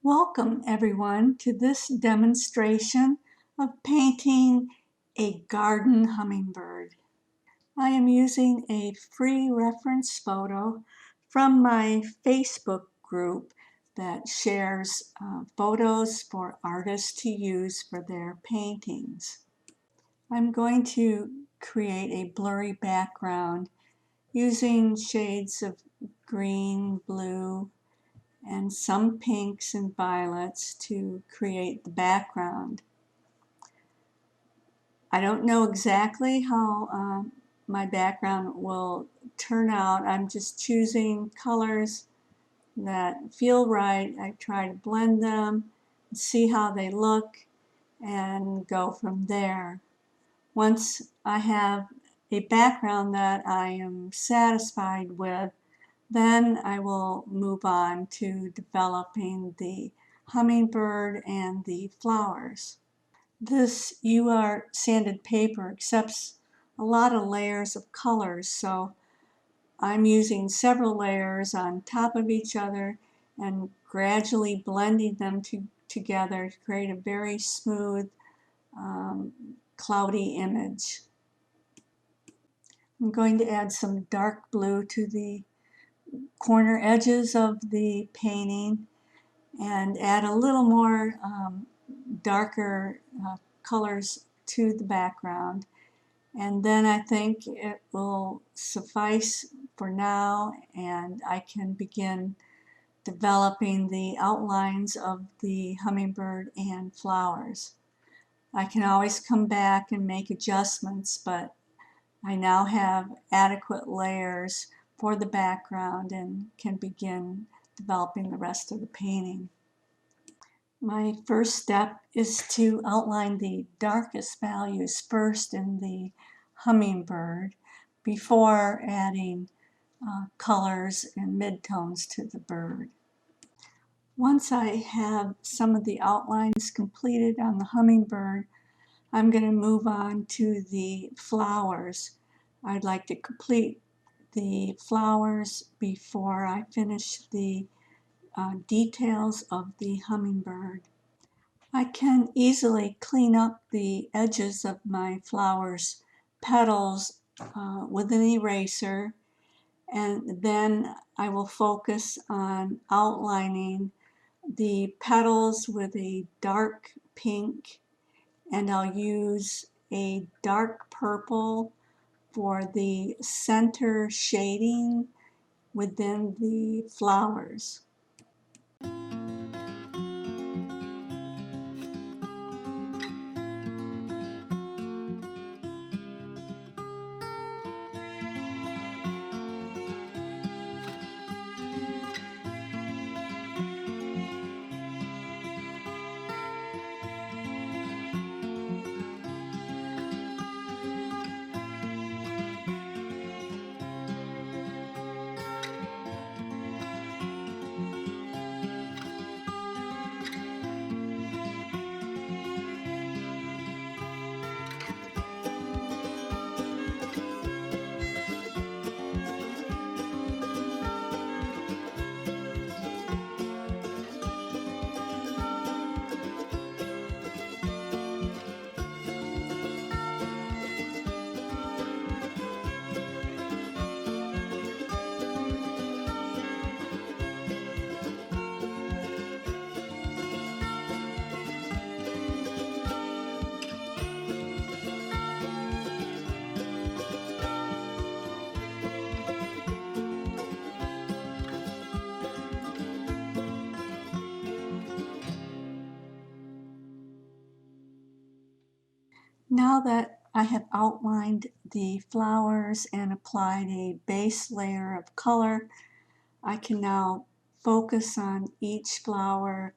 Welcome everyone to this demonstration of painting a garden hummingbird. I am using a free reference photo from my Facebook group that shares photos for artists to use for their paintings. I'm going to create a blurry background using shades of green, blue, and some pinks and violets to create the background. I don't know exactly how my background will turn out. I'm just choosing colors that feel right. I try to blend them, see how they look, and go from there. Once I have a background that I am satisfied with, then I will move on to developing the hummingbird and the flowers. This Uart sanded paper accepts a lot of layers of colors, so I'm using several layers on top of each other and gradually blending them together to create a very smooth, cloudy image. I'm going to add some dark blue to the corner edges of the painting and add a little more darker colors to the background. And then I think it will suffice for now, and I can begin developing the outlines of the hummingbird and flowers. I can always come back and make adjustments, but I now have adequate layers for the background and can begin developing the rest of the painting. My first step is to outline the darkest values first in the hummingbird before adding colors and midtones to the bird. Once I have some of the outlines completed on the hummingbird, I'm going to move on to the flowers. I'd like to complete the flowers before I finish the details of the hummingbird. I can easily clean up the edges of my flowers petals with an eraser, and then I will focus on outlining the petals with a dark pink, and I'll use a dark purple for the center shading within the flowers. Now that I have outlined the flowers and applied a base layer of color, I can now focus on each flower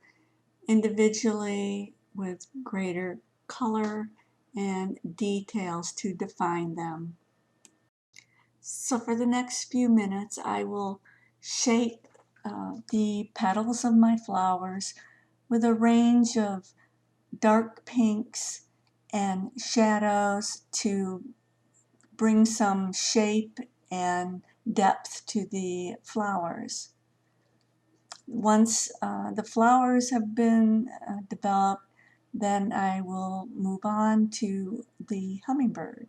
individually with greater color and details to define them. So for the next few minutes, I will shape the petals of my flowers with a range of dark pinks and shadows to bring some shape and depth to the flowers. Once the flowers have been developed, then I will move on to the hummingbird.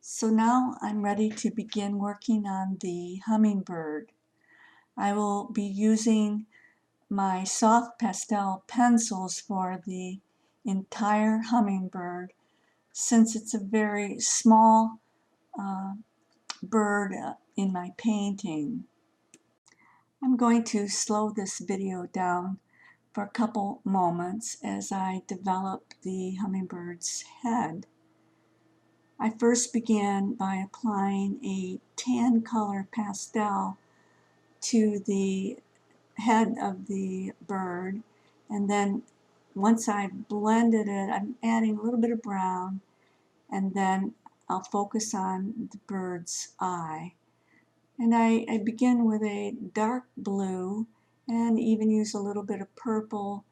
So now I'm ready to begin working on the hummingbird. I will be using my soft pastel pencils for the entire hummingbird, since it's a very small bird in my painting. I'm going to slow this video down for a couple moments as I develop the hummingbird's head. I first began by applying a tan color pastel to the head of the bird, and then once I've blended it, I'm adding a little bit of brown, and then I'll focus on the bird's eye. And I begin with a dark blue and even use a little bit of purple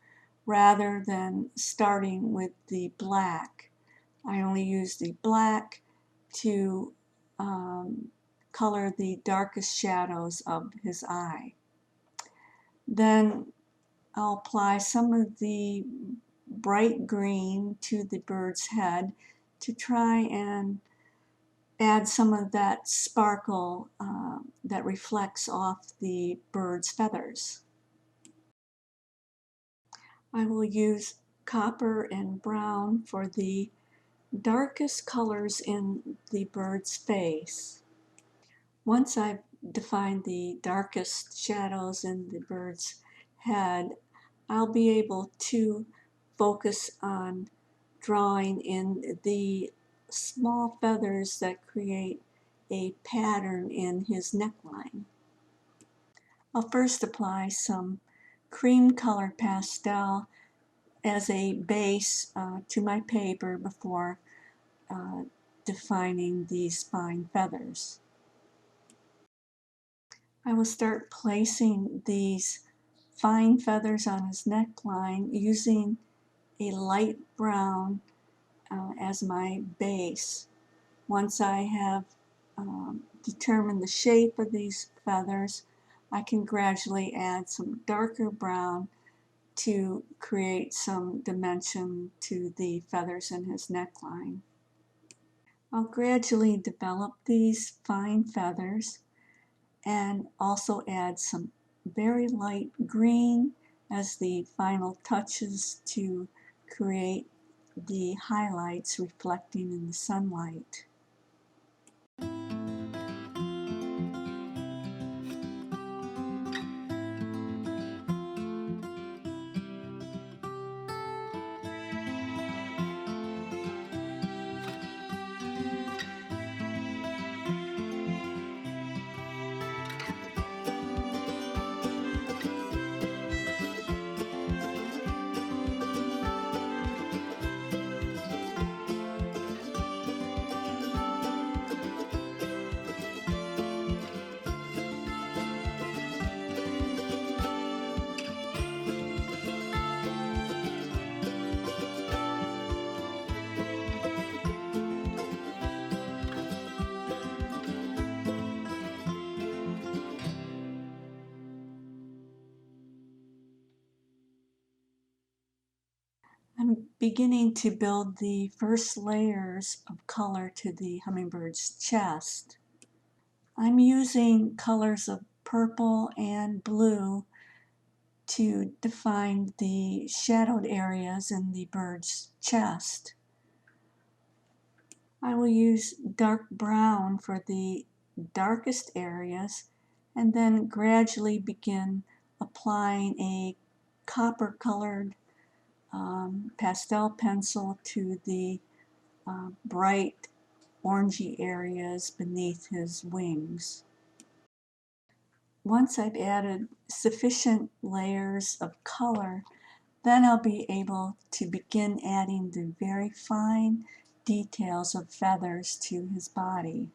rather than starting with the black. I only use the black to color the darkest shadows of his eye. Then I'll apply some of the bright green to the bird's head to try and add some of that sparkle that reflects off the bird's feathers. I will use copper and brown for the darkest colors in the bird's face. Once I've defined the darkest shadows in the bird's head, I'll be able to focus on drawing in the small feathers that create a pattern in his neckline. I'll first apply some cream color pastel as a base to my paper before defining the spine feathers. I will start placing these fine feathers on his neckline using a light brown as my base. Once I have determined the shape of these feathers, I can gradually add some darker brown to create some dimension to the feathers in his neckline. I'll gradually develop these fine feathers and also add some very light green as the final touches to create the highlights reflecting in the sunlight. I'm beginning to build the first layers of color to the hummingbird's chest. I'm using colors of purple and blue to define the shadowed areas in the bird's chest. I will use dark brown for the darkest areas and then gradually begin applying a copper colored pastel pencil to the bright orangey areas beneath his wings. Once I've added sufficient layers of color, then I'll be able to begin adding the very fine details of feathers to his body.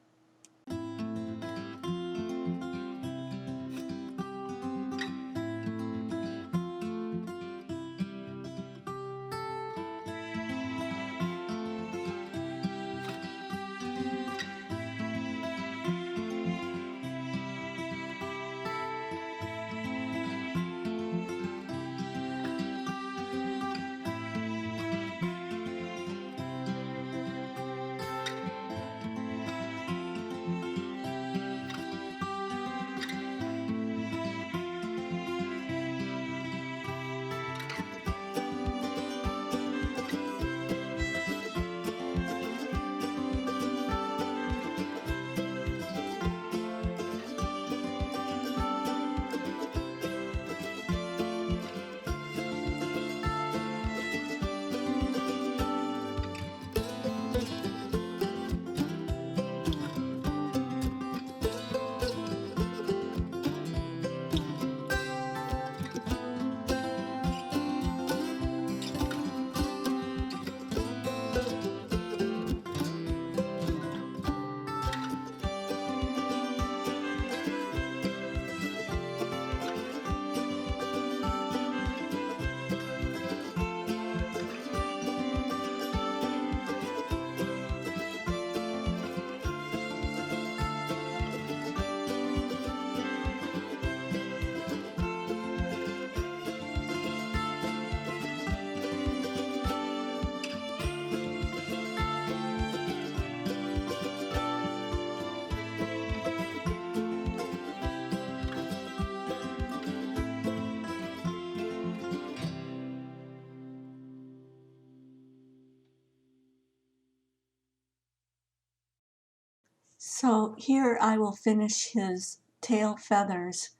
So here I will finish his tail feathers,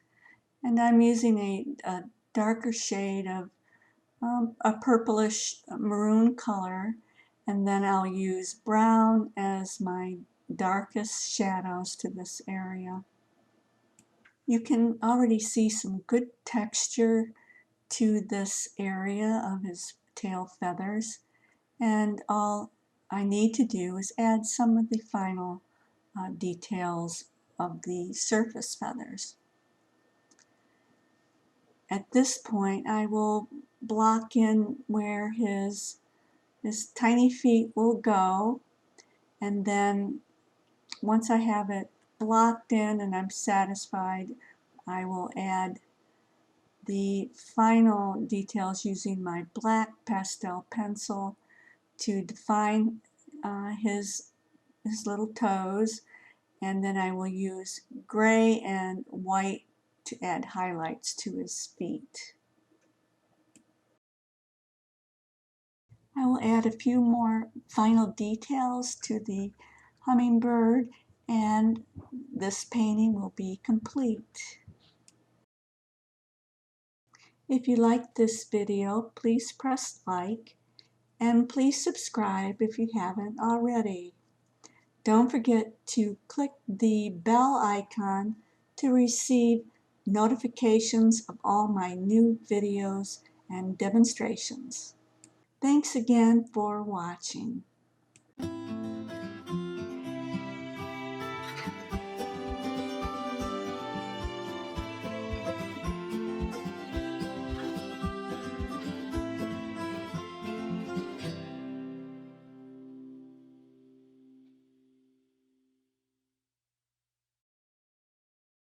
and I'm using a darker shade of a purplish maroon color, and then I'll use brown as my darkest shadows to this area. You can already see some good texture to this area of his tail feathers, and all I need to do is add some of the final details of the surface feathers. At this point, I will block in where his tiny feet will go, and then once I have it blocked in and I'm satisfied, I will add the final details using my black pastel pencil to define his little toes, and then I will use gray and white to add highlights to his feet. I will add a few more final details to the hummingbird, and this painting will be complete. If you liked this video, please press like, and please subscribe if you haven't already. Don't forget to click the bell icon to receive notifications of all my new videos and demonstrations. Thanks again for watching.